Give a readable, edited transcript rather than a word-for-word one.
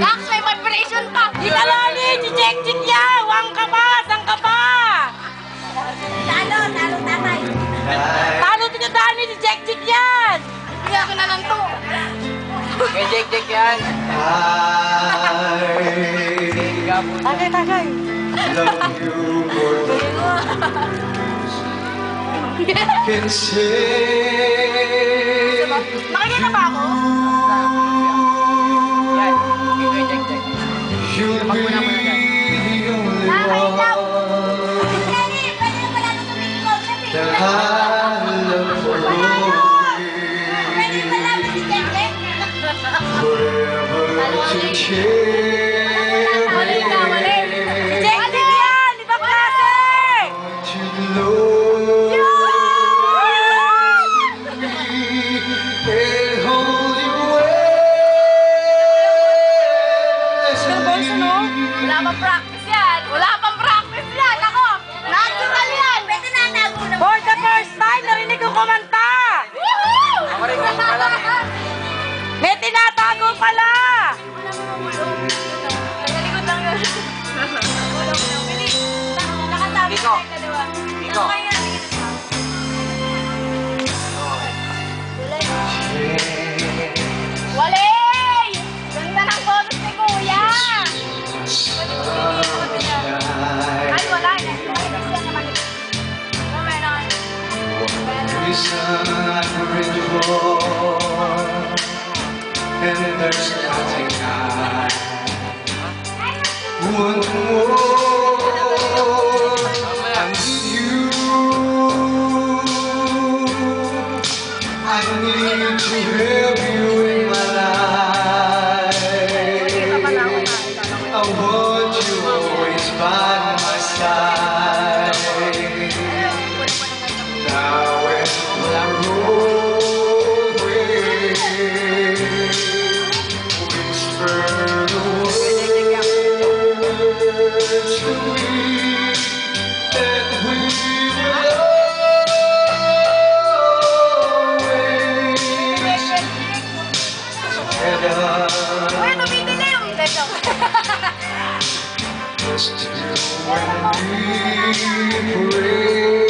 Max, may vibration pa! Ikalani! Chik-chik niya! Wang ka pa! Sang ka pa! Talo tatay! Talo ito Dani! Si Chik-chik yan! Hindi ako na lang to! Kay Jake yan. Tagay! Love you more than can say. Nakikita ba ako? Yan. Kay Jake. You'll be the only one that I love forever to cherish. Chik-chik yan! Ibang klase! To love and hold you Wala pang practice yan! Wala pang practice yan! Ako! Natural yan! Pwede na nago na! For the first time, narinig ko kumanta! Ako rin kung pala. May tinatago pala! Nagalikod lang yun. Ulam mo lang. Bilis! Nakatabi Biko. tayo dalawa. Biko. Ano kaya? Walay! Ganda ng photos ni Kuya! Ay, wala. Nakikis yan naman. Meron. reason I bridge war, and there's nothing I want more. I need you. I need to have you in my life. I want you always by my side. Now when the roadway whisper the words to me that we will always together. Uy, tumidilim! Just when we pray.